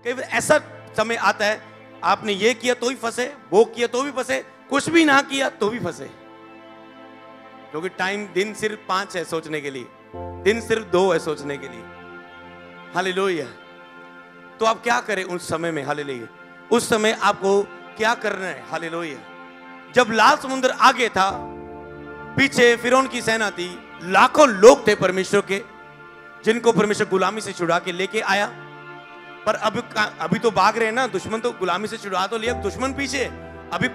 कई बार ऐसा समय आता है, आपने ये किया तो ही फंसे, वो किया तो भी फंसे, कुछ भी ना किया तो भी फंसे। क्योंकि टाइम, दिन सिर्फ 5 है सोचने के लिए, दिन सिर्फ 2 है सोचने के लिए। हालेलुया। तो आप क्या करें उस समय में? हालेलुया। उस समय आपको क्या करना है? हालेलुया। जब लाल समुद्र आगे था, पीछे फिरौन की सेना थी, लाखों लोग थे परमेश्वर के, जिनको परमेश्वर गुलामी से छुड़ा के लेके आया। पर अभी तो भाग रहे हैं ना, दुश्मन तो गुलामी से छुड़ा तो लिया, दुश्मन पीछे। अभी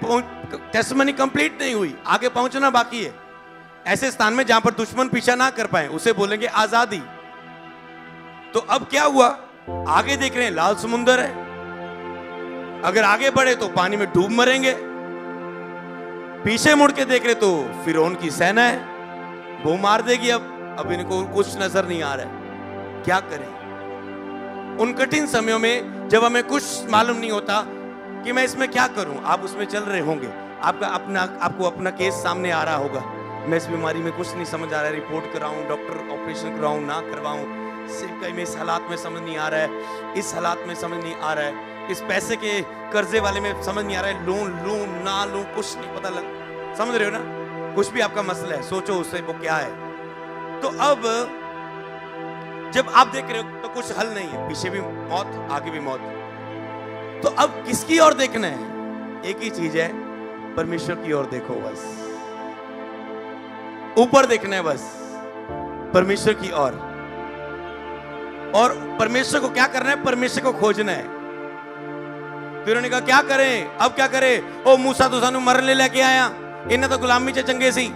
टेस्टमनी कंप्लीट नहीं हुई, आगे पहुंचना बाकी है। ऐसे स्थान में जहां पर दुश्मन पीछा ना कर पाए, उसे बोलेंगे आजादी। तो अब क्या हुआ? आगे देख रहे हैं लाल समुद्र है, अगर आगे बढ़े तो पानी में डूब मरेंगे। पीछे मुड़ के देख रहे तो फिरौन की सेना है, वो मार देगी। अब इनको कुछ नजर नहीं आ रहा है, क्या करें? उन कठिन समयों में जब हमें कुछ मालूम नहीं होता कि मैं इसमें क्या करूं, आप उसमें चल रहे होंगे, आपको अपना केस सामने आ रहा होगा। मैं इस बीमारी में कुछ नहीं समझ आ रहा है, रिपोर्ट कराऊं, डॉक्टर ऑपरेशन कराऊं, ना करवाऊं, सिर्फ कहीं में इस हालात में समझ नहीं आ रहा है, इस हालात में समझ नहीं आ रहा है, इस पैसे के कर्जे वाले में समझ नहीं आ रहा है, लोन लूं ना लूं, कुछ नहीं पता लग, समझ रहे हो ना? कुछ भी आपका मसला है, सोचो उससे वो क्या है। तो अब जब आप देख रहे हो तो कुछ हल नहीं है, पीछे भी मौत, आगे भी मौत। तो अब किसकी ओर देखना है? एक ही चीज है, परमेश्वर की ओर देखो बस, ऊपर देखना है बस, परमेश्वर की ओर। और परमेश्वर को क्या करना है? परमेश्वर को खोजना है। फिर उन्होंने कहा क्या करें, अब क्या करें? ओ मूसा तो सानू मरन ले लेके आया, इन्हें तो गुलामी च चंगे सी,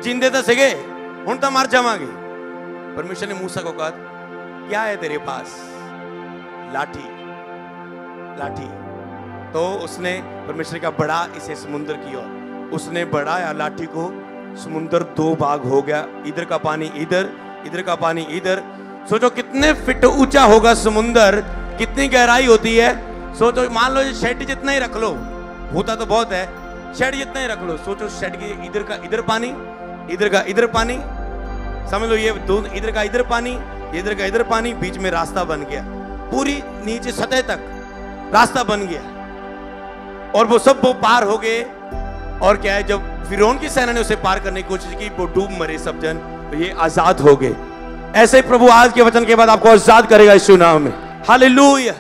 जिंदे तो सगे, हुण तो मर जावांगे। परमेश्वर ने मूसा को कहा क्या है तेरे पास? लाठी। लाठी। तो उसने, परमेश्वर का बढ़ा इसे समुद्र की ओर, उसने बढ़ाया लाठी को, समुद्र 2 भाग हो गया, इधर का पानी इधर, इधर का पानी इधर। सोचो कितने फीट ऊंचा होगा समुद्र, कितनी गहराई होती है। सोचो, मान लो शेड जितना ही रख लो, होता तो बहुत है, शेड जितना ही रख लो। सोचो शेड के इधर का इधर पानी, इधर का इधर पानी, समझ लो ये दो, इधर का इधर पानी, इधर का इधर पानी, बीच में रास्ता बन गया, पूरी नीचे सतह तक रास्ता बन गया। और वो सब वो पार हो गए। और क्या है, जब फिरौन की सेना ने उसे पार करने की कोशिश की, वो डूब मरे सब जन, तो ये आजाद हो गए। ऐसे ही प्रभु आज के वचन के बाद आपको आजाद करेगा यीशु नाम में। हालेलुया।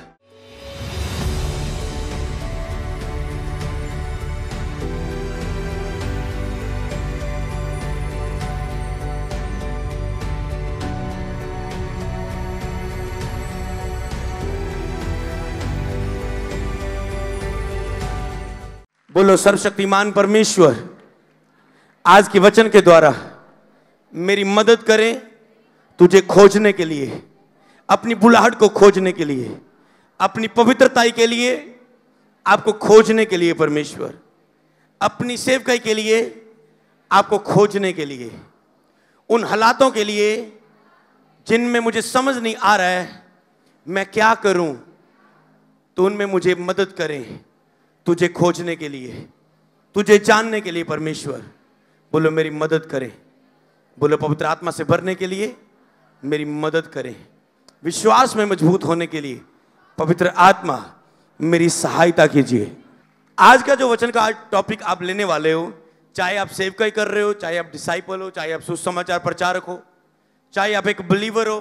बोलो सर्वशक्तिमान परमेश्वर, आज के वचन के द्वारा मेरी मदद करें तुझे खोजने के लिए, अपनी बुलाहट को खोजने के लिए, अपनी पवित्रताई के लिए, आपको खोजने के लिए परमेश्वर, अपनी सेवकाई के लिए, आपको खोजने के लिए, उन हालातों के लिए जिनमें मुझे समझ नहीं आ रहा है मैं क्या करूं, तो उनमें मुझे मदद करें तुझे खोजने के लिए, तुझे जानने के लिए परमेश्वर। बोलो मेरी मदद करें, बोलो पवित्र आत्मा से भरने के लिए मेरी मदद करें, विश्वास में मजबूत होने के लिए पवित्र आत्मा मेरी सहायता कीजिए। आज का जो वचन का टॉपिक आप लेने वाले हो, चाहे आप सेवकाई कर रहे हो, चाहे आप डिसाइपल हो, चाहे आप सुसमाचार प्रचारक हो, चाहे आप एक बिलीवर हो,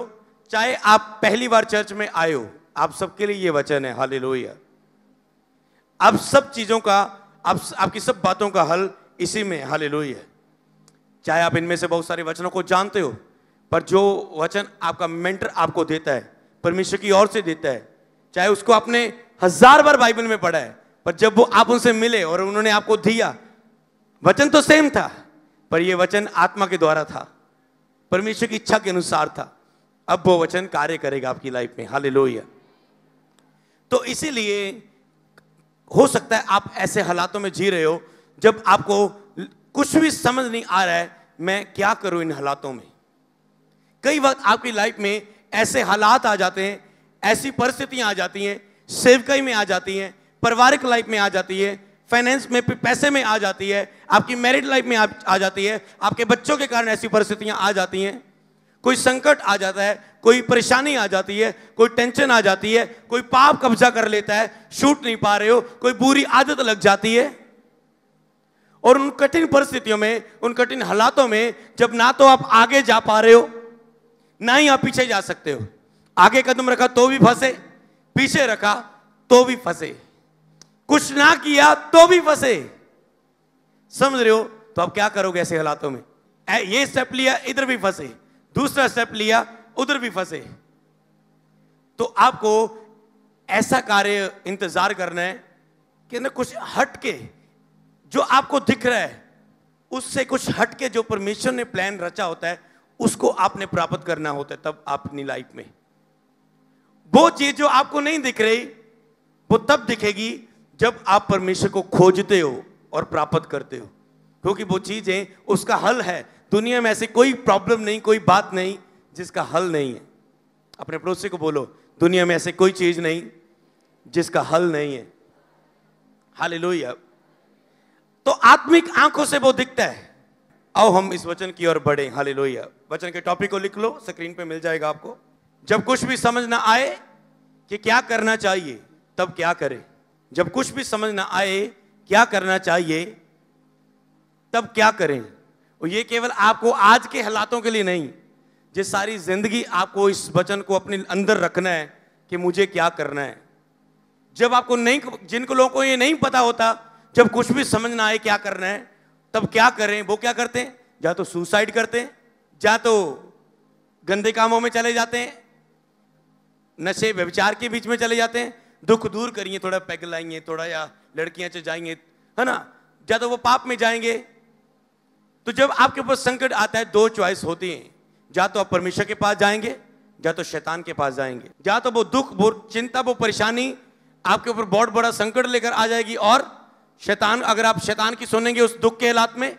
चाहे आप पहली बार चर्च में आए हो, आप सबके लिए ये वचन है। हालेलुया। आप सब चीजों का, आपकी सब बातों का हल इसी में। हालेलुया। चाहे आप इनमें से बहुत सारे वचनों को जानते हो, पर जो वचन आपका मेंटर आपको देता है, परमेश्वर की ओर से देता है, चाहे उसको आपने 1000 बार बाइबल में पढ़ा है, पर जब वो आप उनसे मिले और उन्होंने आपको दिया, वचन तो सेम था, पर ये वचन आत्मा के द्वारा था, परमेश्वर की इच्छा के अनुसार था। अब वो वचन कार्य करेगा आपकी लाइफ में। हालेलुया। तो इसीलिए हो सकता है आप ऐसे हालातों में जी रहे हो जब आपको कुछ भी समझ नहीं आ रहा है मैं क्या करूं इन हालातों में। कई वक्त आपकी लाइफ में ऐसे हालात आ जाते हैं, ऐसी परिस्थितियां आ जाती हैं, सेवकाई में आ जाती हैं, पारिवारिक लाइफ में आ जाती है, फाइनेंस में, पैसे में आ जाती है, आपकी मैरिड लाइफ में आ जाती है, आपके बच्चों के कारण ऐसी परिस्थितियां आ जाती हैं। कोई संकट आ जाता है, कोई परेशानी आ जाती है, कोई टेंशन आ जाती है, कोई पाप कब्जा कर लेता है, छूट नहीं पा रहे हो, कोई बुरी आदत लग जाती है। और उन कठिन परिस्थितियों में, उन कठिन हालातों में, जब ना तो आप आगे जा पा रहे हो, ना ही आप पीछे जा सकते हो। आगे कदम रखा तो भी फंसे, पीछे रखा तो भी फंसे, कुछ ना किया तो भी फंसे। समझ रहे हो? तो आप क्या करोगे ऐसे हालातों में? ये स्टेप लिया, इधर भी फंसे, दूसरा स्टेप लिया, उधर भी फंसे। तो आपको ऐसा कार्य इंतजार करना है कि ना कुछ हटके, जो आपको दिख रहा है उससे कुछ हटके जो परमेश्वर ने प्लान रचा होता है उसको आपने प्राप्त करना होता है। तब आप अपनी लाइफ में वो चीज जो आपको नहीं दिख रही वो तब दिखेगी जब आप परमेश्वर को खोजते हो और प्राप्त करते हो, क्योंकि वो चीजें उसका हल है। दुनिया में ऐसी कोई प्रॉब्लम नहीं, कोई बात नहीं जिसका हल नहीं है। अपने पड़ोसी को बोलो, दुनिया में ऐसी कोई चीज नहीं जिसका हल नहीं है। हालेलुया। तो आत्मिक आंखों से वो दिखता है। आओ हम इस वचन की ओर बढ़े। हालेलुया। वचन के टॉपिक को लिख लो, स्क्रीन पे मिल जाएगा आपको। जब कुछ भी समझ ना आए कि क्या करना चाहिए तब क्या करें। जब कुछ भी समझ ना आए क्या करना चाहिए तब क्या करें। और ये केवल आपको आज के हालातों के लिए नहीं, ये सारी जिंदगी आपको इस वचन को अपने अंदर रखना है कि मुझे क्या करना है। जब आपको नहीं, जिनको लोगों को ये नहीं पता होता, जब कुछ भी समझ ना आए क्या करना है तब क्या करें, वो क्या करते हैं? या तो सुसाइड करते हैं, या तो गंदे कामों में चले जाते हैं, नशे व्यभिचार के बीच में चले जाते हैं। दुख दूर करिए, थोड़ा पैग लाएंगे, थोड़ा या लड़कियां से जाएंगे, है ना, या तो वो पाप में जाएंगे। तो जब आपके ऊपर संकट आता है दो चॉइस होती हैं, या तो आप परमेश्वर के पास जाएंगे या तो शैतान के पास जाएंगे। या तो वो दुख, वो चिंता, वो परेशानी आपके ऊपर बहुत बड़ा संकट लेकर आ जाएगी, और शैतान, अगर आप शैतान की सुनेंगे उस दुख के हालात में,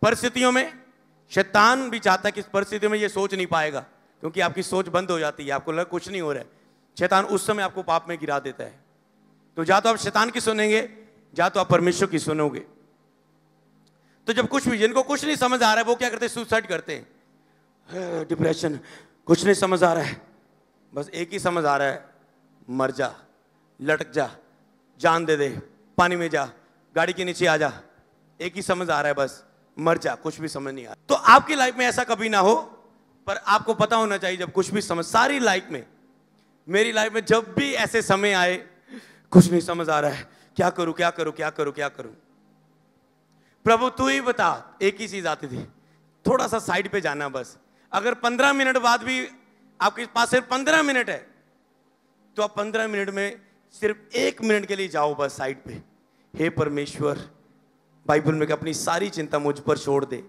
परिस्थितियों में, शैतान भी चाहता है कि इस परिस्थिति में ये सोच नहीं पाएगा, क्योंकि आपकी सोच बंद हो जाती है, आपको लगा कुछ नहीं हो रहा है। शैतान उस समय आपको पाप में गिरा देता है। तो या तो आप शैतान की सुनेंगे या तो आप परमेश्वर की सुनोगे। तो जब कुछ भी, जिनको कुछ नहीं समझ आ रहा है वो क्या करते हैं? सुसाइड करते हैं। डिप्रेशन, कुछ नहीं समझ आ रहा है, बस एक ही समझ आ रहा है, मर जा, लटक जा, जान दे दे, पानी में जा, गाड़ी के नीचे आ जा। एक ही समझ आ रहा है, बस मर जा, कुछ भी समझ नहीं आ रहा। तो आपकी लाइफ में ऐसा कभी ना हो, पर आपको पता होना चाहिए जब कुछ भी समझ, सारी लाइफ में, मेरी लाइफ में जब भी ऐसे समय आए कुछ नहीं समझ आ रहा है, क्या करूं क्या करूं क्या करूं क्या करूं, प्रभु तू ही बता। एक ही चीज आती थी, थोड़ा सा साइड पे जाना बस। अगर 15 मिनट बाद भी आपके पास सिर्फ 15 मिनट है तो आप 15 मिनट में सिर्फ 1 मिनट के लिए जाओ बस साइड पे। हे परमेश्वर, बाइबल में अपनी सारी चिंता मुझ पर छोड़ दे,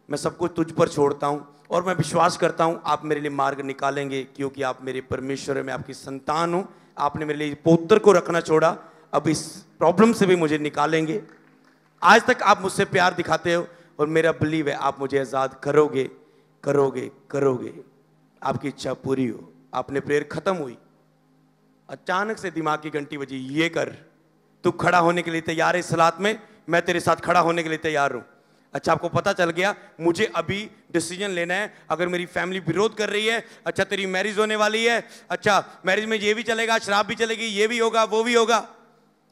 मैं सब कुछ तुझ पर छोड़ता हूं और मैं विश्वास करता हूं आप मेरे लिए मार्ग निकालेंगे, क्योंकि आप मेरे परमेश्वर है, मैं आपकी संतान हूं। आपने मेरे लिए पुत्र को रखना छोड़ा, अब इस प्रॉब्लम से भी मुझे निकालेंगे। आज तक आप मुझसे प्यार दिखाते हो और मेरा बिलीव है आप मुझे आजाद करोगे करोगे करोगे। आपकी इच्छा पूरी हो। आपने प्रेयर खत्म हुई, अचानक से दिमाग की घंटी बजी, ये कर, तू खड़ा होने के लिए तैयार है इस हालात में, मैं तेरे साथ खड़ा होने के लिए तैयार हूं। अच्छा, आपको पता चल गया मुझे अभी डिसीजन लेना है। अगर मेरी फैमिली विरोध कर रही है, अच्छा तेरी मैरिज होने वाली है, अच्छा मैरिज में ये भी चलेगा, शराब भी चलेगी, ये भी होगा, वो भी होगा।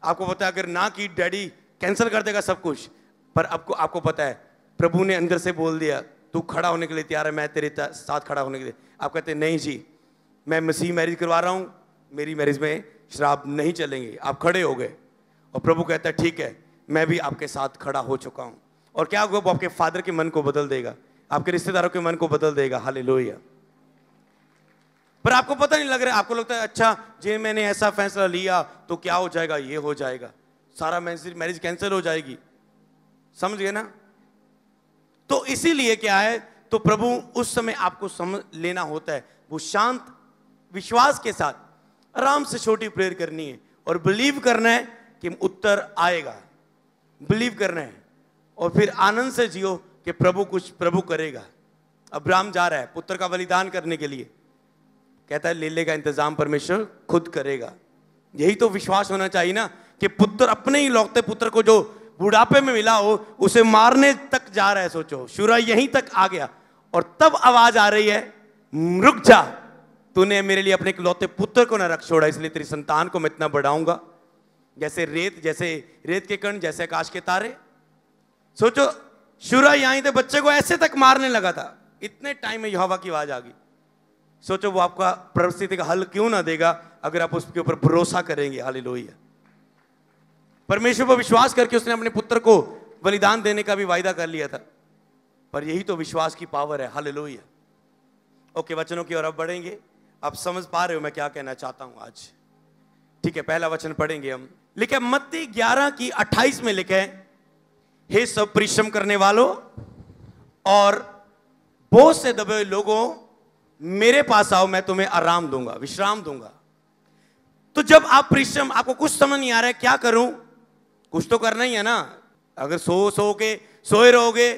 आपको पता है अगर ना की डैडी कैंसिल कर देगा सब कुछ। पर आपको पता है प्रभु ने अंदर से बोल दिया तू खड़ा होने के लिए तैयार है, मैं तेरे साथ खड़ा होने के लिए। आप कहते हैं नहीं जी, मैं मसीह मैरिज करवा रहा हूं, मेरी मैरिज में शराब नहीं चलेंगे। आप खड़े हो गए और प्रभु कहता है ठीक है, मैं भी आपके साथ खड़ा हो चुका हूं। और क्या होगा? वो आपके फादर के मन को बदल देगा, आपके रिश्तेदारों के मन को बदल देगा। हालेलुया। पर आपको पता नहीं लग रहा है, आपको लगता है अच्छा जे मैंने ऐसा फैसला लिया तो क्या हो जाएगा, ये हो जाएगा, सारा मैरिज कैंसिल हो जाएगी। समझ गए ना? तो इसीलिए क्या है, तो प्रभु उस समय आपको समझ लेना होता है, वो शांत विश्वास के साथ आराम से छोटी प्रेयर करनी है और बिलीव करना है कि उत्तर आएगा, बिलीव करना है और फिर आनंद से जियो कि प्रभु करेगा। अब्राहम जा रहा है पुत्र का बलिदान करने के लिए, कहता है ले लेगा, इंतजाम परमेश्वर खुद करेगा। यही तो विश्वास होना चाहिए ना, कि पुत्र, अपने ही लौकते पुत्र को जो बुढ़ापे में मिला हो, उसे मारने तक जा रहा है। सोचो, शुरा यहीं तक आ गया और तब आवाज आ रही है रुक जा, तूने मेरे लिए अपने इकलौते पुत्र को न रख छोड़ा, इसलिए तेरी संतान को मैं इतना बढ़ाऊंगा जैसे रेत के कण, जैसे आकाश के तारे। सोचो, शुरा यहीं थे, बच्चे को ऐसे तक मारने लगा था, इतने टाइम में यहोवा की आवाज आ गई। सोचो वो आपका परिस्थिति का हल क्यों ना देगा अगर आप उसके ऊपर भरोसा करेंगे। हालेलुया। परमेश्वर पर विश्वास करके उसने अपने पुत्र को बलिदान देने का भी वायदा कर लिया था, पर यही तो विश्वास की पावर है। हालेलुया। ओके, वचनों की ओर अब बढ़ेंगे। आप समझ पा रहे हो मैं क्या कहना चाहता हूं आज? ठीक है, पहला वचन पढ़ेंगे हम। लिखे मत्ती 11:28 में लिखे, हे सब परिश्रम करने वालों और बोझ से दबे हुए लोगों, मेरे पास आओ, मैं तुम्हें आराम दूंगा, विश्राम दूंगा। तो जब आप परिश्रम, आपको कुछ समझ नहीं आ रहा है क्या करूं, कुछ तो करना ही है ना। अगर सोए रहोगे,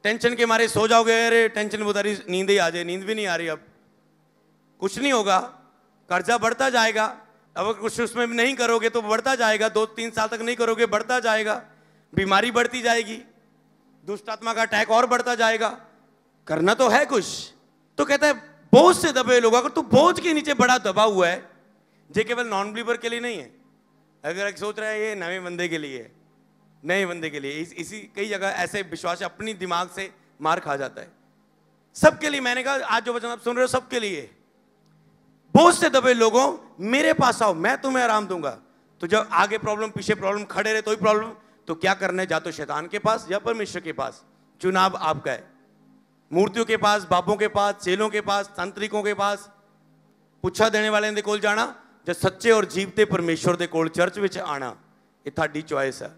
टेंशन के मारे सो जाओगे, अरे टेंशन बहुत आ रही, नींद ही आ जाए, नींद भी नहीं आ रही, अब कुछ नहीं होगा, कर्जा बढ़ता जाएगा। अगर कुछ उसमें नहीं करोगे तो बढ़ता जाएगा, 2-3 साल तक नहीं करोगे बढ़ता जाएगा, बीमारी बढ़ती जाएगी, दुष्ट आत्मा का अटैक और बढ़ता जाएगा। करना तो है कुछ। तो कहता है बोझ से दबे लोग, अगर तू बोझ के नीचे बड़ा दबा हुआ है, ये केवल नॉन बिलीवर के लिए नहीं है। अगर सोच रहा है ये नए बंदे के लिए है, नए बंदे के लिए, इसी कई जगह ऐसे विश्वास अपनी दिमाग से मार खा जाता है। सबके लिए मैंने कहा, आज जो वचन आप सुन रहे हो सबके लिए। बोझ से दबे लोगों, मेरे पास आओ, मैं तुम्हें आराम दूंगा। तो जब आगे प्रॉब्लम पीछे प्रॉब्लम, खड़े रहे तो ही प्रॉब्लम, तो क्या करना है? जा तो शैतान के पास या परमेश्वर के पास, चुनाव आपका है। मूर्तियों के पास, बाबों के पास, चेलों के पास, तांत्रिकों के पास, पुच्छा देने वाले दे कोल जाना, जो सच्चे और जीवते परमेश्वर दे कोल चर्च विच आना, ये थाडी चॉइस है।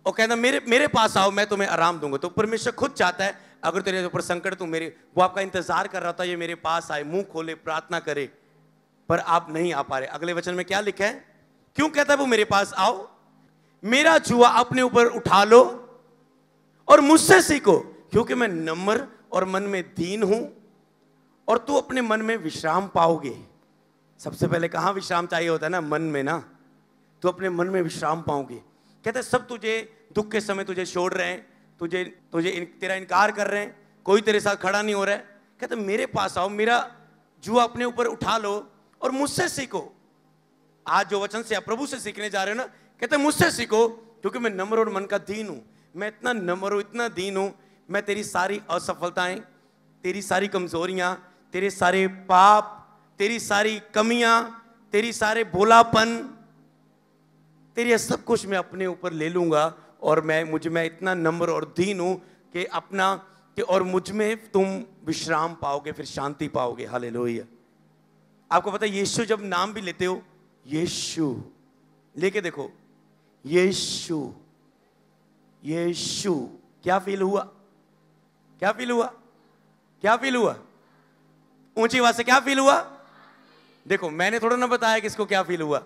और कहना मेरे पास आओ, मैं तुम्हें आराम दूंगा। तो परमेश्वर खुद चाहता है, अगर तेरे ऊपर संकट, तू वो आपका इंतजार कर रहा था, ये मेरे पास आए, मुंह खोले, प्रार्थना करे, पर आप नहीं आ पा रहे। अगले वचन में क्या लिखा है? क्यों कहता है वो मेरे पास आओ? मेरा जुआ अपने ऊपर उठा लो और मुझसे सीखो, क्योंकि मैं नम्र और मन में दीन हूं, और तू अपने मन में विश्राम पाओगे। सबसे पहले कहां विश्राम चाहिए होता है? ना, मन में ना। तू अपने मन में विश्राम पाओगे। कहते सब तुझे दुख के समय तुझे छोड़ रहे हैं, तेरा इनकार कर रहे हैं, कोई तेरे साथ खड़ा नहीं हो रहा है। कहते मेरे पास आओ, मेरा जुआ अपने ऊपर उठा लो और मुझसे सीखो। आज जो वचन से आप प्रभु से सीखने जा रहे हो ना, कहते मुझसे सीखो, क्योंकि मैं नम्र और मन का दीन हूं। मैं इतना नम्र हूं, इतना दीन हूं, मैं तेरी सारी असफलताएं, तेरी सारी कमजोरियां, तेरे सारे पाप, तेरी सारी कमियां, तेरी सारे भोलापन, तेरी सब कुछ मैं अपने ऊपर ले लूंगा। और मैं इतना नम्र और दीन हूं कि और मुझ में तुम विश्राम पाओगे, फिर शांति पाओगे। हालेलुया। आपको पता है, यीशु जब नाम भी लेते हो, यीशु लेके देखो, यीशु यीशु, क्या फील हुआ? क्या फील हुआ? क्या फील हुआ? ऊंची आवाज से क्या फील हुआ? देखो, मैंने थोड़ा ना बताया किसको क्या फील हुआ।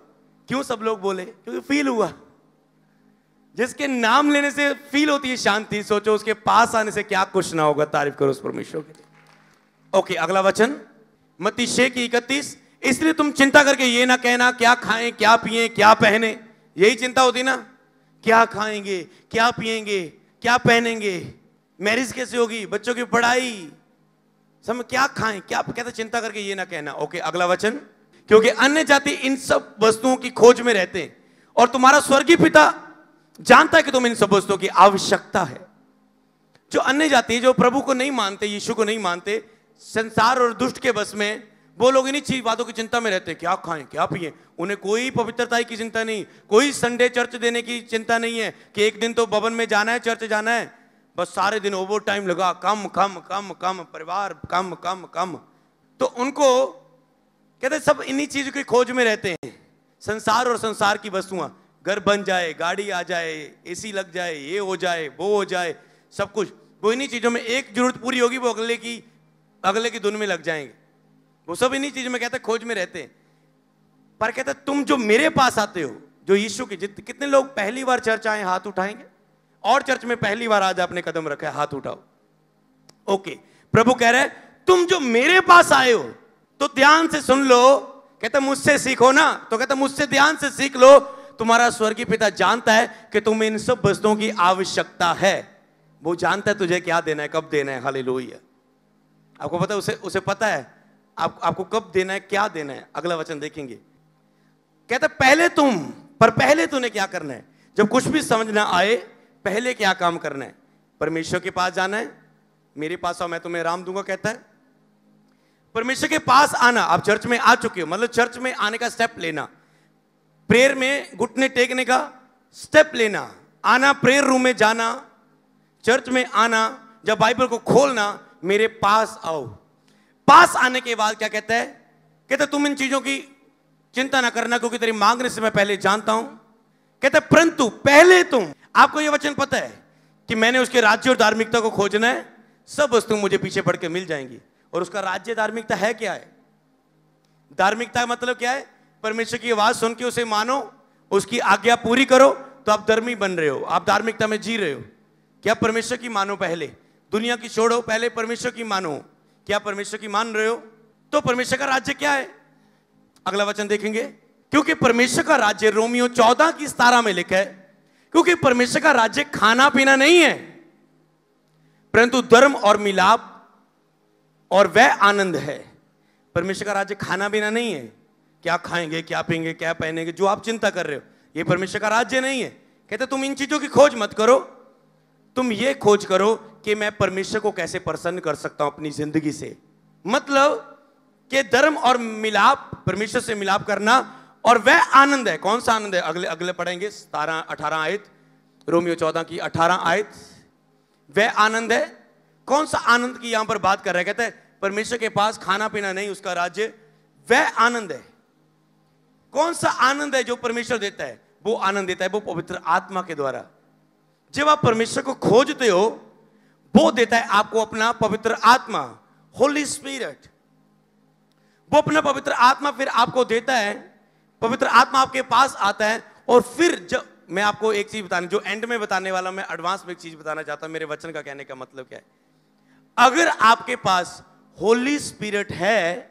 क्यों सब लोग बोले? क्योंकि फील हुआ। जिसके नाम लेने से फील होती है शांति, सोचो उसके पास आने से क्या कुछ ना होगा। तारीफ करो उस परमेश्वर के लिए। ओके, अगला वचन मत्ती 6:31। इसलिए तुम चिंता करके ये ना कहना क्या खाएं, क्या पिएं, क्या पहने। यही चिंता होती ना, क्या खाएंगे, क्या पिएंगे, क्या पहनेंगे, मैरिज कैसे होगी, बच्चों की पढ़ाई, सब क्या खाएं, क्या कहते, चिंता करके ये ना कहना। ओके, अगला वचन, क्योंकि अन्य जाति इन सब वस्तुओं की खोज में रहते हैं, और तुम्हारा स्वर्गीय पिता जानता है कि तुम इन सब वस्तुओं की आवश्यकता है। जो अन्य जाति, जो प्रभु को नहीं मानते, यीशु को नहीं मानते, संसार और दुष्ट के बस में, वो लोग इन्हीं चीज बातों की चिंता में रहते हैं, क्या खाएं, क्या पिएं। उन्हें कोई पवित्रता की चिंता नहीं, कोई संडे चर्च देने की चिंता नहीं है कि एक दिन तो भवन में जाना है, चर्च जाना है। बस सारे दिन ओवर टाइम लगा, कम कम कम कम, परिवार कम कम कम। तो उनको कहते सब इन्हीं चीजों की खोज में रहते हैं। संसार और संसार की वस्तुआं, घर बन जाए, गाड़ी आ जाए, एसी लग जाए, ये हो जाए, वो हो जाए, सब कुछ, वो इन्हीं चीजों में एक जरूरत पूरी होगी, वो अगले की धुन में लग जाएंगे। वो सब इन्हीं चीजों में कहते खोज में रहते हैं। पर कहते तुम जो मेरे पास आते हो, जो यीशु की, कितने लोग पहली बार चर्च आए, हाथ उठाएंगे। और चर्च में पहली बार आज आपने कदम रखा है, हाथ उठाओ। ओके, प्रभु कह रहे तुम जो मेरे पास आए हो, तो ध्यान से सुन लो। कहते मुझसे सीखो ना, तो कहते मुझसे ध्यान से सीख लो। तुम्हारा स्वर्गीय पिता जानता है कि तुम्हें इन सब वस्तुओं की आवश्यकता है। वो जानता है तुझे क्या देना है, कब देना है। हालेलुया। आपको पता है, उसे उसे पता है आपको कब देना है, क्या देना है। अगला वचन देखेंगे, कहता पहले तुम, पर पहले तूने क्या करना है, जब कुछ भी समझ ना आए पहले क्या काम करना है, परमेश्वर के पास जाना है। मेरे पास आओ मैं तुम्हें आराम दूंगा, कहता है परमेश्वर के पास आना। आप चर्च में आ चुके हो, मतलब चर्च में आने का स्टेप लेना, प्रेयर में घुटने टेकने का स्टेप लेना, आना, प्रेयर रूम में जाना, चर्च में आना, जब बाइबल को खोलना, मेरे पास आओ। पास आने के बाद क्या कहता है, कहता तुम इन चीजों की चिंता ना करना क्योंकि तेरी मांगने से मैं पहले जानता हूं। कहता परंतु पहले तुम, आपको यह वचन पता है कि मैंने उसके राज्य और धार्मिकता को खोजना है, सब वस्तु मुझे पीछे पड़ के मिल जाएंगी। और उसका राज्य धार्मिकता है क्या है? धार्मिकता मतलब क्या है? परमेश्वर की आवाज सुन के उसे मानो, उसकी आज्ञा पूरी करो, तो आप धर्मी बन रहे हो, आप धार्मिकता में जी रहे हो। क्या परमेश्वर की मानो, पहले दुनिया की छोड़ो, पहले परमेश्वर की मानो। क्या परमेश्वर की मान रहे हो? तो परमेश्वर का राज्य क्या है? अगला वचन देखेंगे, क्योंकि परमेश्वर का राज्य, रोमियो 14 की 17 में लिखा है, क्योंकि परमेश्वर का राज्य खाना पीना नहीं है, परंतु धर्म और मिलाप और वह आनंद है। परमेश्वर का राज्य खाना पीना नहीं है, क्या खाएंगे, क्या पीएंगे, क्या पहनेंगे, जो आप चिंता कर रहे हो, यह परमेश्वर का राज्य नहीं है। कहते तुम इन चीजों की खोज मत करो, तुम ये खोज करो कि मैं परमेश्वर को कैसे प्रसन्न कर सकता हूं अपनी जिंदगी से। मतलब कि धर्म और मिलाप, परमेश्वर से मिलाप करना, और वह आनंद है। कौन सा आनंद है? अगले अगले पढ़ेंगे 17-18 आयत, रोमियो 14 की 18 आयत। वह आनंद है, कौन सा आनंद की यहां पर बात कर रहा है? कहते हैं परमेश्वर के पास खाना पीना नहीं, उसका राज्य, वह आनंद है। कौन सा आनंद है जो परमेश्वर देता है? वो आनंद देता है वो पवित्र आत्मा के द्वारा। जब आप परमेश्वर को खोजते हो, वो देता है आपको अपना पवित्र आत्मा, होली स्पिरिट। वो अपना पवित्र आत्मा फिर आपको देता है, पवित्र आत्मा आपके पास आता है। और फिर जब मैं आपको एक चीज बताने, जो एंड में बताने वाला, मैं एडवांस में एक चीज बताना चाहता हूं। मेरे वचन का कहने का मतलब क्या है? अगर आपके पास होली स्पिरिट है,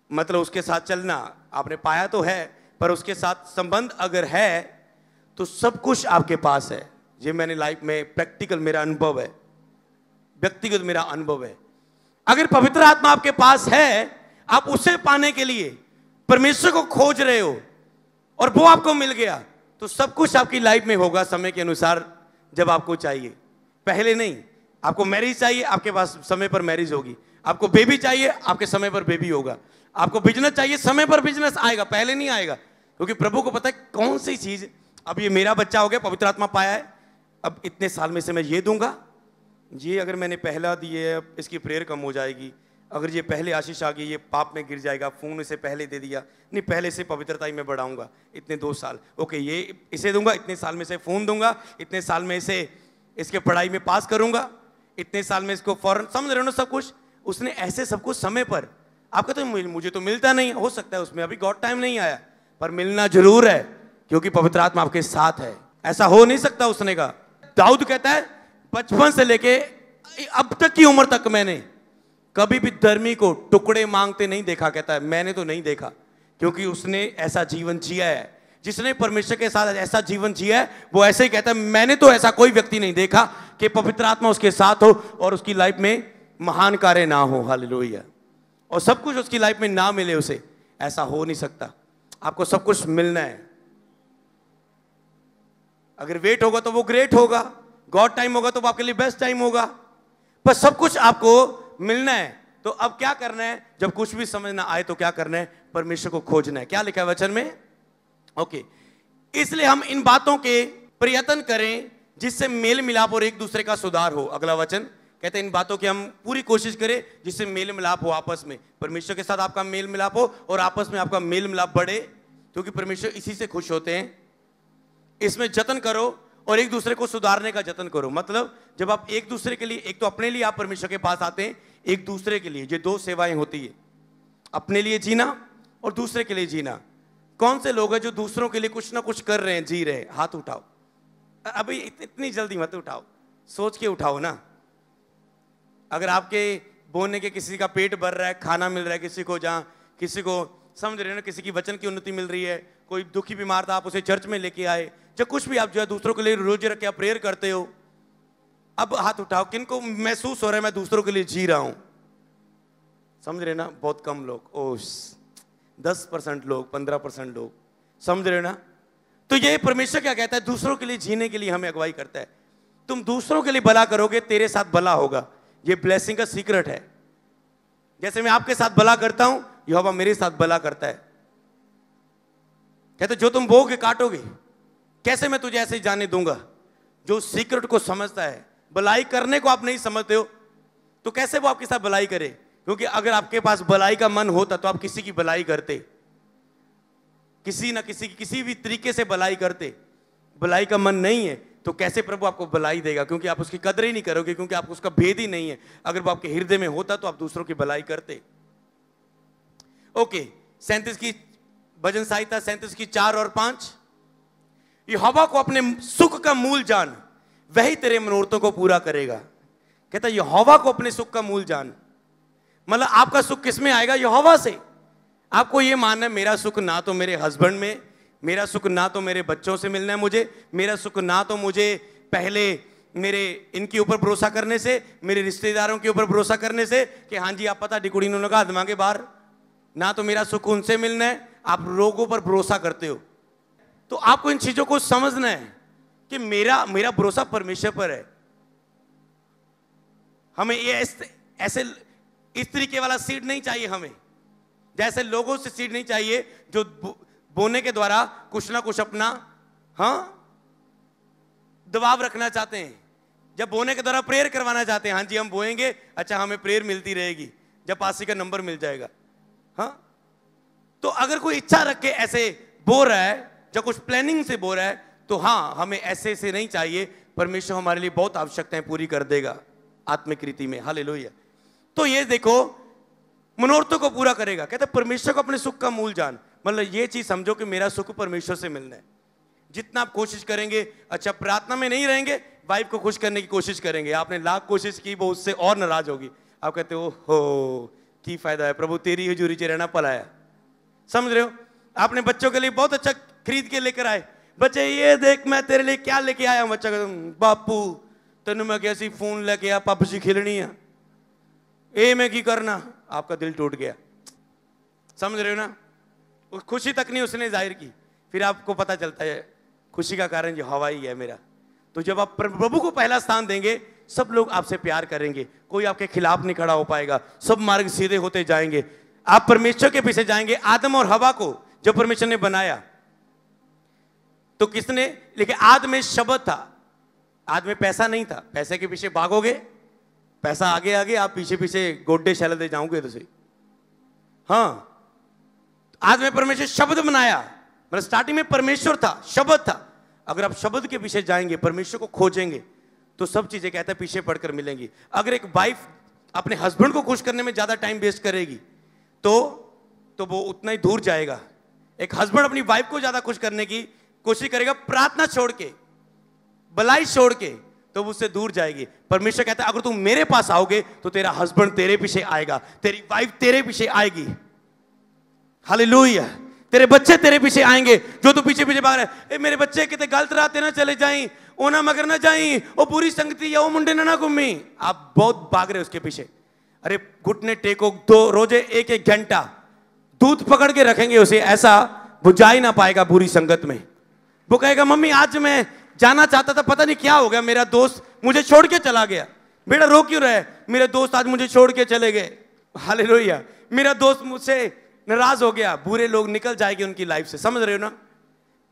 मतलब उसके साथ चलना, आपने पाया तो है, पर उसके साथ संबंध अगर है, तो सब कुछ आपके पास है। ये मैंने लाइफ में प्रैक्टिकल मेरा अनुभव है, व्यक्तिगत मेरा अनुभव है। अगर पवित्र आत्मा आपके पास है, आप उसे पाने के लिए परमेश्वर को खोज रहे हो और वो आपको मिल गया, तो सब कुछ आपकी लाइफ में होगा समय के अनुसार जब आपको चाहिए। पहले नहीं। आपको मैरिज चाहिए, आपके पास समय पर मैरिज होगी। आपको बेबी चाहिए, आपके समय पर बेबी होगा। आपको बिजनेस चाहिए, समय पर बिजनेस आएगा, पहले नहीं आएगा। क्योंकि प्रभु को पता है कौन सी चीज, अब ये मेरा बच्चा हो गया, पवित्र आत्मा पाया है, अब इतने साल में से मैं ये दूंगा, ये अगर मैंने पहला दिए इसकी प्रेयर कम हो जाएगी, अगर ये पहले आशीष आ गई ये पाप में गिर जाएगा, फोन इसे पहले दे दिया, नहीं पहले से पवित्रता ही मैं बढ़ाऊंगा, इतने 2 साल, ओके ये इसे दूंगा, इतने साल में से फोन दूंगा, इतने साल में इसे इसके पढ़ाई में पास करूंगा, इतने साल में इसको फौरन, समझ रहे हो ना सब कुछ। उसने ऐसे सब कुछ समय पर, आपका तो मुझे तो मिलता नहीं, हो सकता है उसमें अभी गॉड टाइम नहीं आया, पर मिलना जरूर है क्योंकि पवित्र आत्मा आपके साथ है। ऐसा हो नहीं सकता उसने कहा। दाऊद कहता है बचपन से लेके अब तक की उम्र तक मैंने कभी भी धर्मी को टुकड़े मांगते नहीं देखा। कहता है मैंने तो नहीं देखा, क्योंकि उसने ऐसा जीवन जिया है। जिसने परमेश्वर के साथ ऐसा जीवन जिया है वो ऐसे ही कहता है मैंने तो ऐसा कोई व्यक्ति नहीं देखा कि पवित्र आत्मा उसके साथ हो और उसकी लाइफ में महान कार्य ना हो, हालेलुया, और सब कुछ उसकी लाइफ में ना मिले उसे, ऐसा हो नहीं सकता। आपको सब कुछ मिलना है। अगर वेट होगा तो वो ग्रेट होगा, गॉड टाइम होगा तो वो आपके लिए बेस्ट टाइम होगा, पर सब कुछ आपको मिलना है। तो अब क्या करना है? जब कुछ भी समझ ना आए तो क्या करना है? परमेश्वर को खोजना है। क्या लिखा है वचन में? ओके, इसलिए हम इन बातों के प्रयत्न करें जिससे मेल मिलाप और एक दूसरे का सुधार हो। अगला वचन कहते हैं इन बातों की हम पूरी कोशिश करें जिससे मेल मिलाप हो आपस में, परमेश्वर के साथ आपका मेल मिलाप हो और आपस में आपका मेल मिलाप बढ़े, क्योंकि परमेश्वर इसी से खुश होते हैं। इसमें जतन करो और एक दूसरे को सुधारने का जतन करो। मतलब जब आप एक दूसरे के लिए, एक तो अपने लिए आप परमेश्वर के पास आते हैं, एक दूसरे के लिए, ये 2 सेवाएं होती है, अपने लिए जीना और दूसरे के लिए जीना। कौन से लोग हैं जो दूसरों के लिए कुछ ना कुछ कर रहे हैं, जी रहे हैं? हाथ उठाओ। अभी इतनी जल्दी मत उठाओ, सोच के उठाओ ना। अगर आपके बोलने के किसी का पेट भर रहा है, खाना मिल रहा है किसी को, जहां किसी को समझ रहे हो ना, किसी की वचन की उन्नति मिल रही है, कोई दुखी बीमार था आप उसे चर्च में लेके आए, जब कुछ भी आप जो है दूसरों के लिए रोज रख के आप प्रेयर करते हो, अब हाथ उठाओ, किनको महसूस हो रहा है मैं दूसरों के लिए जी रहा हूं? समझ रहे ना? बहुत कम लोग, ओ 10% लोग, 15% लोग, समझ रहे ना? तो ये परमेश्वर क्या कहता है? दूसरों के लिए जीने के लिए हमें अगुवाई करता है। तुम दूसरों के लिए भला करोगे, तेरे साथ भला होगा। ये ब्लेसिंग का सीक्रेट है। जैसे मैं आपके साथ भला करता हूं, यहोवा मेरे साथ भला करता है। कहते जो तुम बोओगे काटोगे। कैसे मैं तुझे ऐसे जाने दूंगा? जो सीक्रेट को समझता है, भलाई करने को आप नहीं समझते हो तो कैसे वो आपके साथ भलाई करे? क्योंकि अगर आपके पास भलाई का मन होता तो आप किसी की भलाई करते, किसी ना किसी की किसी भी तरीके से भलाई करते। भलाई का मन नहीं है तो कैसे प्रभु आपको भलाई देगा? क्योंकि आप उसकी कदर ही नहीं करोगे, क्योंकि आपको उसका भेद ही नहीं है। अगर वो आपके हृदय में होता तो आप दूसरों की भलाई करते। ओके, 37 की भजन संहिता 37 की 4 और 5। यहोवा को अपने सुख का मूल जान, वही तेरे मनोरथों को पूरा करेगा। कहता है यहोवा को अपने सुख का मूल जान, मतलब आपका सुख किस में आएगा? यहोवा से। आपको यह मानना है मेरा सुख ना तो मेरे हस्बैंड में, मेरा सुख ना तो मेरे बच्चों से मिलना है मुझे, मेरा सुख ना तो मुझे पहले मेरे इनके ऊपर भरोसा करने से, मेरे रिश्तेदारों के ऊपर भरोसा करने से कि हाँ जी आप पता डिकुड़ी ने लगा दिमागे बाहर, ना तो मेरा सुख उनसे मिलना है। आप लोगों पर भरोसा करते हो। तो आपको इन चीजों को समझना है कि मेरा भरोसा परमेश्वर पर है। हमें ये ऐसे इस तरीके वाला सीड नहीं चाहिए। हमें जैसे लोगों से सीड नहीं चाहिए जो बोने के द्वारा कुछ ना कुछ अपना दबाव रखना चाहते हैं। जब बोने के द्वारा प्रेयर करवाना चाहते हैं, हाँ जी हम बोएंगे, अच्छा हमें प्रेयर मिलती रहेगी, जब पासी का नंबर मिल जाएगा। हाँ, तो अगर कोई इच्छा रख के ऐसे बो रहा है, जब कुछ प्लानिंग से बो रहा है, तो हाँ हमें ऐसे से नहीं चाहिए। परमेश्वर हमारे लिए बहुत आवश्यकताएं पूरी कर देगा आत्मिक रीति में। हालेलुया। तो ये देखो मनोरथों को पूरा करेगा। कहते परमेश्वर को अपने सुख का मूल जान, मतलब ये चीज समझो कि मेरा सुख परमेश्वर से मिलना है। जितना आप कोशिश करेंगे, अच्छा प्रार्थना में नहीं रहेंगे, वाइफ को खुश करने की कोशिश करेंगे, आपने लाख कोशिश की, वो उससे और नाराज होगी। आप कहते हो की फायदा है, प्रभु तेरी हजूरी च रहना पलाया। समझ रहे हो? आपने बच्चों के लिए बहुत अच्छा खरीद के लेकर आए, बच्चे ये देख मैं तेरे लिए क्या लेके आया हूं। बच्चा कहता बापू तेन मैं कैसी फोन लेके आया, पबजी खेलनी है, ए मैं की करना। आपका दिल टूट गया। समझ रहे हो ना? उस खुशी तक नहीं उसने जाहिर की। फिर आपको पता चलता है खुशी का कारण ये हवा ही है मेरा। तो जब आप प्रभु को पहला स्थान देंगे, सब लोग आपसे प्यार करेंगे, कोई आपके खिलाफ नहीं खड़ा हो पाएगा, सब मार्ग सीधे होते जाएंगे। आप परमेश्वर के पीछे जाएंगे। आदम और हवा को जब परमेश्वर ने बनाया तो किसने? लेकिन आद में शब्द था, आद में पैसा नहीं था। पैसे के पीछे भागोगे, पैसा आगे आगे, आप पीछे पीछे गोड्डे शैल दे जाओगे तो सही। हाँ, आज में परमेश्वर शब्द बनाया, मतलब स्टार्टिंग में परमेश्वर था, शब्द था। अगर आप शब्द के पीछे जाएंगे, परमेश्वर को खोजेंगे, तो सब चीजें कहते हैं पीछे पड़कर मिलेंगी। अगर एक वाइफ अपने हस्बैंड को खुश करने में ज्यादा टाइम वेस्ट करेगी तो वो उतना ही दूर जाएगा। एक हस्बैंड अपनी वाइफ को ज्यादा खुश करने की कोशिश करेगा, प्रार्थना छोड़ के, भलाई छोड़ के, तो वो उससे दूर जाएगी। परमेश्वर कहता है अगर तुम मेरे पास आओगे तो तेरा हस्बैंड तेरे पीछे आएगा, तेरी वाइफ तेरे पीछे आएगी। हालेलुया। तेरे बच्चे तेरे पीछे आएंगे, जो तू पीछे पीछे भाग रहा है। मेरे बच्चे कितने गलत रास्ते ना चले जाएं, ओ ना मगर ना जाएं, ओ बुरी संगति या ओ मुंडे ना घूमी। आप बहुत भाग रहे उसके पीछे। अरे घुटने टेको, दो रोजे एक एक घंटा दूध पकड़ के रखेंगे उसे, ऐसा वो जा ही ना पाएगा बुरी संगत में। वो कहेगा मम्मी आज मैं जाना चाहता था, पता नहीं क्या हो गया, मेरा दोस्त मुझे छोड़ के चला गया। बेटा रो क्यों रहे? मेरे दोस्त आज मुझे छोड़ के चले गए। हालेलुया। मेरा दोस्त मुझसे नाराज हो गया। बुरे लोग निकल जाएंगे उनकी लाइफ से। समझ रहे हो ना?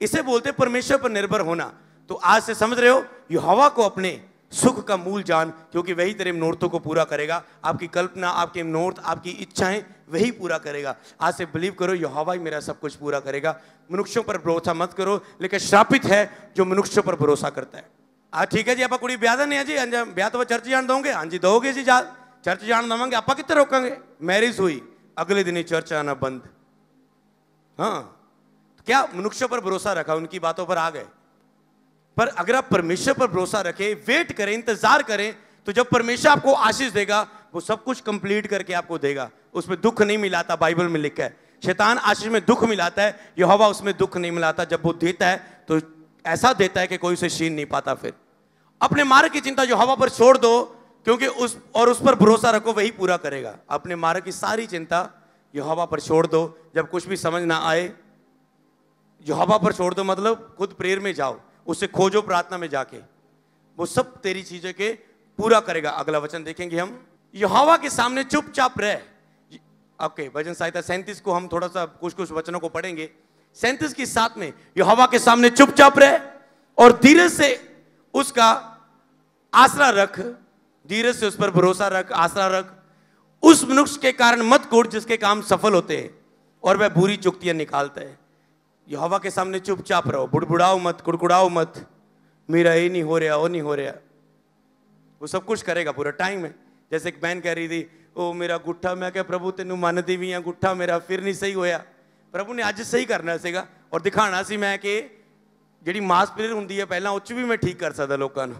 इसे बोलते परमेश्वर पर निर्भर होना। तो आज से समझ रहे हो, यहोवा को अपने सुख का मूल जान, क्योंकि वही तेरे मनोरथों को पूरा करेगा। आपकी कल्पना, आपके मनोरथ, आपकी इच्छाएं वही पूरा करेगा। आज से बिलीव करो, यहोवा ही मेरा सब कुछ पूरा करेगा। मनुष्यों पर भरोसा मत करो, लेकिन श्रापित है जो मनुष्यों पर भरोसा करता है। ठीक है जी, आप कुड़ी ब्याह नहीं है जी, ब्याह तो चर्च जान दोगे? हाँ जी दोगे जी, जा चर्च जान देंगे। आप कितने रोकेंगे? मैरिज हुई अगले दिन ही चर्च आना बंद। हाँ, क्या मनुष्यों पर भरोसा रखा, उनकी बातों पर आ गए। पर अगर आप परमेश्वर पर भरोसा रखें, वेट करें, इंतजार करें, तो जब परमेश्वर आपको आशीष देगा, वो सब कुछ कंप्लीट करके आपको देगा। उसमें दुख नहीं मिलाता, बाइबल में लिखा है। शैतान आशीष में दुख मिलाता है, यहोवा उसमें दुख नहीं मिलाता। जब वो देता है तो ऐसा देता है कि कोई उसे छीन नहीं पाता। फिर अपने मार्ग की चिंता जो हवा पर छोड़ दो, क्योंकि उस पर भरोसा रखो, वही पूरा करेगा। अपने मार्ग की सारी चिंता जो हवा पर छोड़ दो। जब कुछ भी समझ ना आए, जो हवा पर छोड़ दो, मतलब खुद प्रेयर में जाओ, उससे खोजो प्रार्थना में जाके, वो सब तेरी चीजें के पूरा करेगा। अगला वचन देखेंगे हम, यहोवा के सामने चुपचाप रह। ओके, भजन संहिता 37 को हम थोड़ा सा कुछ वचनों को पढ़ेंगे। 37 की 7 में, यहोवा के सामने चुपचाप रह और धीरज से उसका आसरा रख, धीरज से उस पर भरोसा रख, आसरा रख। उस मनुष्य के कारण मत कुढ़ जिसके काम सफल होते हैं और वह बुरी चुक्तियां निकालता है। यहोवा के सामने चुपचाप रहो, बुड़बुड़ाओ मत, कुड़कुड़ाओ मत, मेरा ये नहीं हो रहा, वो नहीं हो रहा। वो सब कुछ करेगा पूरा टाइम है। जैसे एक बहन कह रही थी, ओ मेरा गुट्ठा, मैं क्या प्रभु तेनू मानती भी है, गुट्ठा मेरा फिर नहीं सही होया। प्रभु ने अज सही करना सीगा और दिखाना सी मैं कि जिहड़ी मांसपेशियां हुंदी है पहला उच्च भी मैं ठीक कर सकदा लोकां नूं।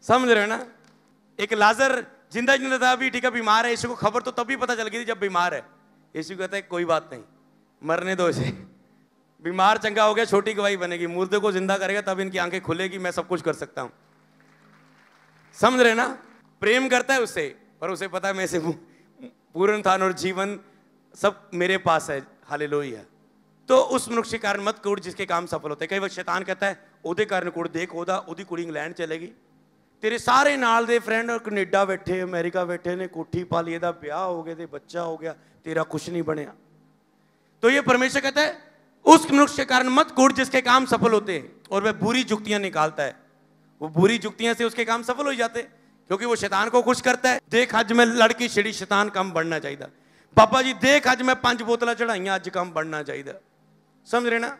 समझ रहे हो ना? एक लाजर जिंदा जिंदा था, अभी ठीक है, बीमार है। यीशु को खबर तो तभी पता चल गई थी जब बीमार है। यीशु कहता है कोई बात नहीं, मरने दो इसे, बीमार चंगा हो गया, छोटी गवाही बनेगी, मुर्दे को जिंदा करेगा तब इनकी आंखें खुलेगी, मैं सब कुछ कर सकता हूं। समझ रहे ना? प्रेम करता है उससे, और उसे पता है मैं से पूर्ण था और जीवन सब मेरे पास है। हालेलुया। तो उस मनुष्य के कारण मत कुड़ जिसके काम सफल होते। कई बार शैतान कहता है ओदे कारण कुड़, देख ओदी कुड़ी इंग्लैंड चलेगी, तेरे सारे नाल दे फ्रेंड कनेडा बैठे, अमेरिका बैठे ने, कोठी पा ली, एदा ब्याह हो गया, बच्चा हो गया, तेरा कुछ नहीं बनया। तो ये परमेश्वर कहता है उस मनुष्य के कारण मत कुड़ जिसके काम सफल होते हैं और वह बुरी जुक्तियां निकालता है। वो बुरी जुक्तियां से उसके काम सफल हो जाते, क्योंकि वो शैतान को खुश करता है। देख अज मैं लड़की छिड़ी, शैतान कम बढ़ना चाहिए। बाबा जी देख अज मैं 5 बोतल चढ़ाइया, अज कम बढ़ना चाहिए। समझ रहे ना?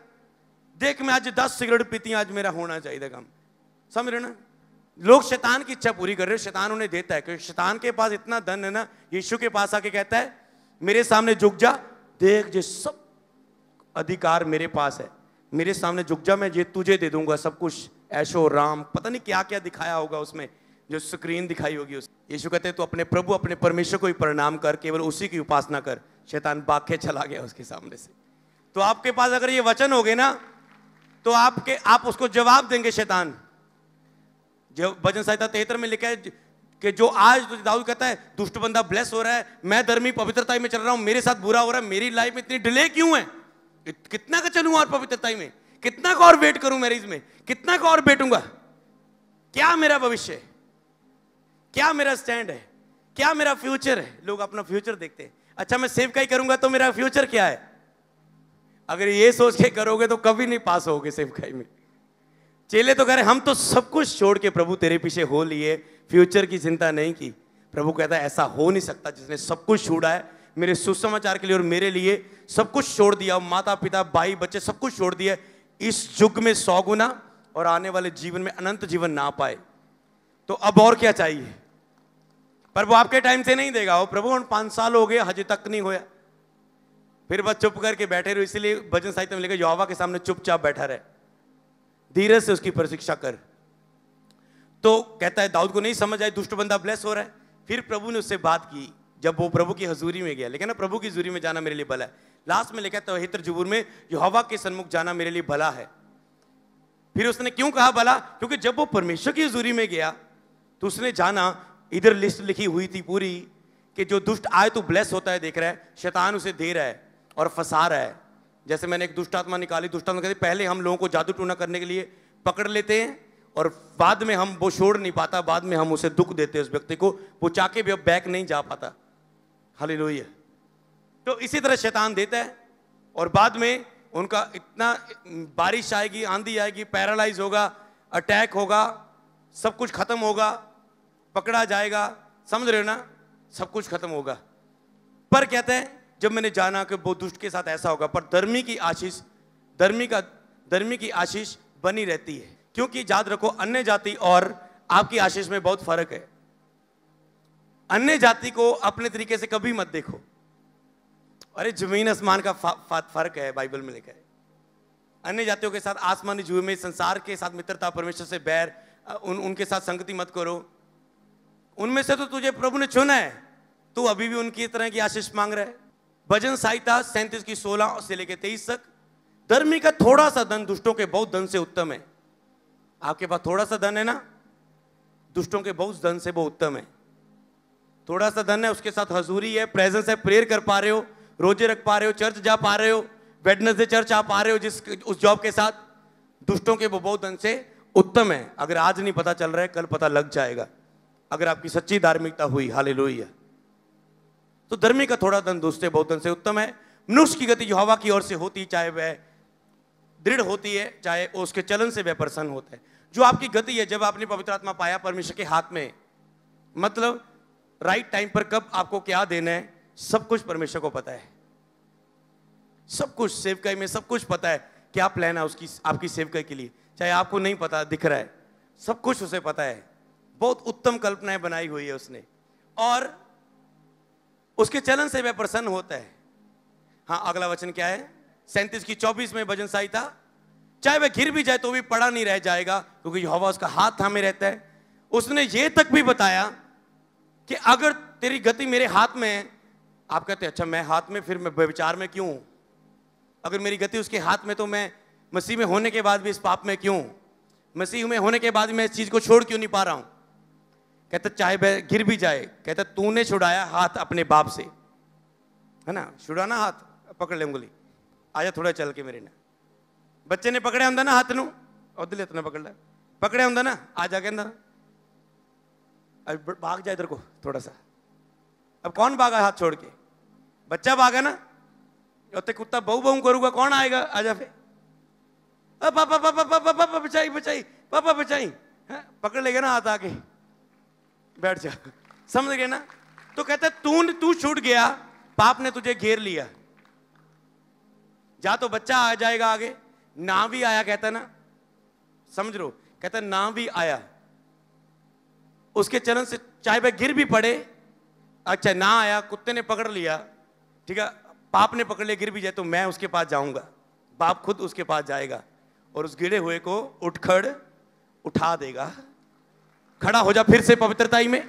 देख मैं अज 10 सिगरेट पीती, अज मेरा होना चाहिए कम। समझ रहे ना? लोग शैतान की इच्छा पूरी कर रहे हैं, शैतान उन्हें देता है, क्योंकि शैतान के पास इतना धन है ना। यीशु के पास आके कहता है मेरे सामने झुक जा, देख जो सब अधिकार मेरे पास है, मेरे सामने झुक जा, मैं ये तुझे दे दूंगा सब कुछ, ऐशो राम, पता नहीं क्या क्या दिखाया होगा उसमें, जो स्क्रीन दिखाई होगी उस। यीशु कहते हैं तो अपने प्रभु अपने परमेश्वर को ही प्रणाम कर, केवल उसी की उपासना कर। शैतान भाग के चला गया उसके सामने से। तो आपके पास अगर ये वचन हो गए ना, तो आप उसको जवाब देंगे। शैतान जो भजन संहिता 73 में लिखा है कि जो आज दाऊद कहता है दुष्ट बंदा ब्लेस हो रहा है, मैं धर्मी पवित्रता में चल रहा हूं, मेरे साथ बुरा हो रहा है, मेरी लाइफ में इतनी डिले क्यों है, कितना का चलूं और पवित्रता में, कितना का और वेट करूं मैरिज में, कितना का और बैठूंगा, क्या मेरा भविष्य है, क्या मेरा स्टैंड है, क्या मेरा फ्यूचर है। लोग अपना फ्यूचर देखते हैं। अच्छा मैं सेवकाई करूंगा तो मेरा फ्यूचर क्या है? अगर ये सोच के करोगे तो कभी नहीं पास होगे सेवकाई में। चेले तो कह रहे हम तो सब कुछ छोड़ के प्रभु तेरे पीछे हो लिए, फ्यूचर की चिंता नहीं की। प्रभु कहता है ऐसा हो नहीं सकता, जिसने सब कुछ छोड़ा है मेरे सुसमाचार के लिए और मेरे लिए, सब कुछ छोड़ दिया, माता पिता भाई बच्चे सब कुछ छोड़ दिया, इस युग में 100 गुना और आने वाले जीवन में अनंत जीवन ना पाए, तो अब और क्या चाहिए? पर वो आपके टाइम से नहीं देगा। वो प्रभु 5 साल हो गए हजे तक नहीं होया, फिर बस चुप करके बैठे रहो। इसीलिए भजन साहित्य में लिखा यहोवा के सामने चुपचाप बैठा रहे, धीरज से उसकी प्रतीक्षा कर। तो कहता है दाऊद को नहीं समझ आई, दुष्ट बंदा ब्लेस हो रहा है। फिर प्रभु ने उससे बात की जब वो प्रभु की हजूरी में गया। लेकिन ना प्रभु की हजूरी में जाना मेरे लिए भला है। लास्ट में लिखा है तवहीतर जुबूर में यहोवा के सन्मुख जाना मेरे लिए भला है। फिर उसने क्यों कहा भला? क्योंकि जब वो परमेश्वर की हजूरी में गया तो उसने जाना, इधर लिस्ट लिखी हुई थी पूरी कि जो दुष्ट आए तो ब्लेस होता है, देख रहा है शैतान उसे दे रहा है और फंसा रहा है। जैसे मैंने एक दुष्ट आत्मा निकाली, दुष्ट आत्मा कहती पहले हम लोगों को जादू टूना करने के लिए पकड़ लेते हैं और बाद में हम वो छोड़ नहीं पाता, बाद में हम उसे दुख देते हैं उस व्यक्ति को, वो चाके भी अब बैक नहीं जा पाता। हालेलुया। तो इसी तरह शैतान देता है और बाद में उनका इतना बारिश आएगी, आंधी आएगी, पैरालाइज होगा, अटैक होगा, सब कुछ खत्म होगा, पकड़ा जाएगा। समझ रहे हो ना? सब कुछ खत्म होगा। पर कहते हैं जब मैंने जाना कि वो दुष्ट के साथ ऐसा होगा, पर धर्मी की आशीष, धर्मी की आशीष बनी रहती है। क्योंकि याद रखो अन्य जाति और आपकी आशीष में बहुत फर्क है। अन्य जाति को अपने तरीके से कभी मत देखो। अरे जमीन आसमान का फर्क है, बाइबल में लिखा है। अन्य जातियों के साथ आसमानी जुए में, संसार के साथ मित्रता, परमेश्वर से बैर, उनके साथ संगति मत करो। उनमें से तो तुझे प्रभु ने चुना है, तू अभी भी उनकी तरह की आशीष मांग रहा है। भजन संहिता 37 की 16 से लेकर 23 तक, धर्मी का थोड़ा सा धन दुष्टों के बहुत धन से उत्तम है। आपके पास थोड़ा सा धन है ना, दुष्टों के बहुत धन से वो उत्तम है। थोड़ा सा धन है, उसके साथ हजूरी है, प्रेजेंस है, प्रेयर कर पा रहे हो, रोजे रख पा रहे हो, चर्च जा पा रहे हो, वेडनेसडे चर्च आ पा रहे हो, जिस उस जॉब के साथ, दुष्टों के वो बहुत धन से उत्तम है। अगर आज नहीं पता चल रहा है, कल पता लग जाएगा, अगर आपकी सच्ची धार्मिकता हुई। हालेलुया। तो धर्मी का थोड़ा धन दूसरे बहुत धन से उत्तम है। मनुष्य की गति यहोवा की ओर से होती, चाहे वह दृढ़ होती है, चाहे उसके चलन से वह प्रसन्न होता है। जो आपकी गति है, जब आपने पवित्र आत्मा पाया परमेश्वर के हाथ में, मतलब राइट टाइम पर कब आपको क्या देना है, सब कुछ परमेश्वर को पता है। सब कुछ सेवकाई में सब कुछ पता है, क्या प्लान है उसकी, आपकी सेवकाई के लिए, चाहे आपको नहीं पता दिख रहा है, सब कुछ उसे पता है। बहुत उत्तम कल्पनाएं बनाई हुई है उसने, और उसके चलन से वह प्रसन्न होता है। हाँ, अगला वचन क्या है? 37 की 24 में भजन संहिता, चाहे वह गिर भी जाए तो भी पड़ा नहीं रह जाएगा, क्योंकि यहोवा उसका हाथ थामे रहता है। उसने ये तक भी बताया कि अगर तेरी गति मेरे हाथ में है, आप कहते हैं अच्छा मैं हाथ में, फिर मैं व्यभिचार में क्यों? अगर मेरी गति उसके हाथ में, तो मैं मसीह में होने के बाद भी इस पाप में क्यों? मसीह में होने के बाद भी मैं इस चीज को छोड़ क्यों नहीं पा रहा हूं? कहता चाहे वह गिर भी जाए, कहता तूने छुड़ाया हाथ अपने बाप से, है ना? छुड़ाना हाथ, पकड़ ले उंगली, आजा थोड़ा चल के मेरे ना। बच्चे ने पकड़े होंगे ना हाथ नू, उधर इतना पकड़ ला, पकड़े होंगे ना, आ जा के अंदर, अब भाग जाए इधर को थोड़ा सा। अब कौन भागा हाथ छोड़ के? बच्चा भागा ना, तो कुत्ता बहु बहु करूंगा, कौन आएगा? आजा फिर, पापा पापा पापा पापा बचाई बचाई, पापा बचाई, पकड़ लेगा ना हाथ आके, बैठ जा, समझ गए ना? तो कहता तू छूट गया, पाप ने तुझे घेर लिया, जा तो बच्चा आ जाएगा आगे, ना भी आया, कहता ना, समझ लो, कहता ना भी आया, उसके चलन से चाहे वह गिर भी पड़े, अच्छा ना आया, कुत्ते ने पकड़ लिया, ठीक है, पाप ने पकड़ लिया, गिर भी जाए तो मैं उसके पास जाऊंगा, बाप खुद उसके पास जाएगा और उस गिरे हुए को उठखड़ उठा देगा। खड़ा हो जा फिर से पवित्रताई में,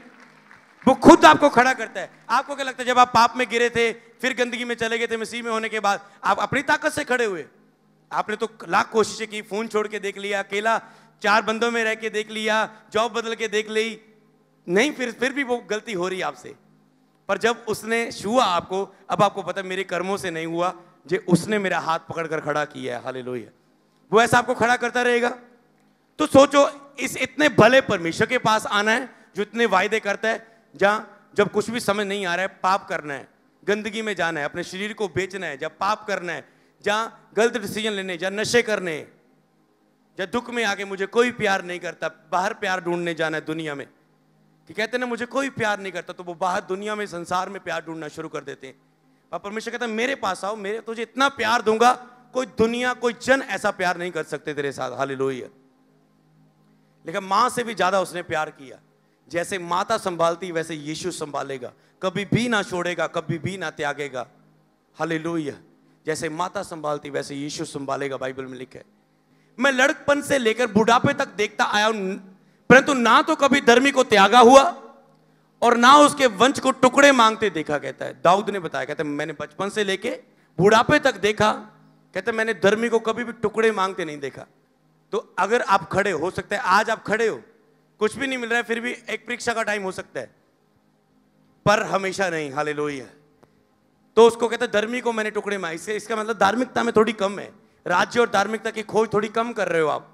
वो खुद आपको खड़ा करता है। आपको क्या लगता है जब आप पाप में गिरे थे, फिर गंदगी में चले गए थे, मसीह में होने के बाद आप अपनी ताकत से खड़े हुए? आपने तो लाख कोशिशें की, फोन छोड़ के देख लिया, अकेला 4 बंदों में रह के देख लिया, जॉब बदल के देख ली, नहीं, फिर भी वो गलती हो रही है आपसे। पर जब उसने छुआ आपको, अब आपको पता मेरे कर्मों से नहीं हुआ, जे उसने मेरा हाथ पकड़कर खड़ा किया है। हालेलुया। वो ऐसा आपको खड़ा करता रहेगा। तो सोचो, इस इतने भले परमेश्वर के पास आना है जो इतने वायदे करता है, जहां जब कुछ भी समझ नहीं आ रहा है, पाप करना है, गंदगी में जाना है, अपने शरीर को बेचना है, जब पाप करना है, जहां गलत डिसीजन लेने, जहां नशे करने, जहां दुख में आके मुझे कोई प्यार नहीं करता, बाहर प्यार ढूंढने जाना है दुनिया में, कि कहते ना मुझे कोई प्यार नहीं करता, तो वो बाहर दुनिया में, संसार में प्यार ढूंढना शुरू कर देते हैं। और परमेश्वर कहता है मेरे पास आओ, मेरे तुझे इतना प्यार दूंगा, कोई दुनिया कोई जन ऐसा प्यार नहीं कर सकते तेरे साथ। हालेलुया। लेकिन मां से भी ज्यादा उसने प्यार किया। जैसे माता संभालती वैसे यीशु संभालेगा, कभी भी ना छोड़ेगा, कभी भी ना त्यागेगा। हालेलुया। जैसे माता संभालती वैसे यीशु संभालेगा, बाइबल में लिखा है। मैं लड़कपन से लेकर बुढ़ापे तक देखता आया हूं, परंतु ना तो कभी धर्मी को त्यागा हुआ और ना उसके वंश को टुकड़े मांगते देखा। कहता है दाऊद ने बताया, कहता है मैंने बचपन से लेके बुढ़ापे तक देखा, कहते मैंने धर्मी को कभी भी टुकड़े मांगते नहीं देखा। तो अगर आप खड़े हो सकते हैं, आज आप खड़े हो, कुछ भी नहीं मिल रहा है, फिर भी एक परीक्षा का टाइम हो सकता है, पर हमेशा नहीं। हालेलुया। तो उसको कहते हैं धर्मी को मैंने टुकड़े मांगे। इसका मतलब धार्मिकता में थोड़ी कम है, राज्य और धार्मिकता की खोज थोड़ी कम कर रहे हो आप।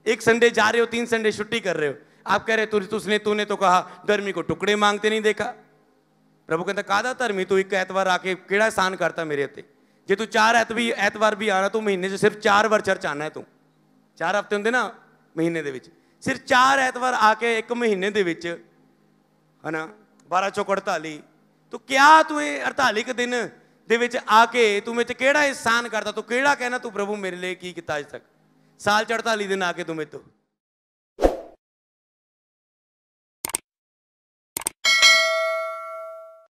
एक संडे जा रहे हो, 3 संडे छुट्टी कर रहे हो, आप कह रहे तूने तो कहा धर्मी को टुकड़े मांगते नहीं देखा। प्रभु कहता कादा धर्मी तू एक एतवार आके केड़ा एहसान करता मेरे उत्ते, जे तू 4 एतवार भी आना, तू महीने से सिर्फ 4 बार चर्च आना है। तू 4 हफ्ते होंगे ना महीने दे विच, सिर्फ 4 एतवार आके एक महीने दे विच, है ना, 12 चौक 48, तो क्या तू 48 दिन दे विच आके तू मेरे केड़ा एहसान करता? तू केड़ा कहना तू प्रभु मेरे लिए की किता अज तक? साल 48 दिन आके तू मेरे तो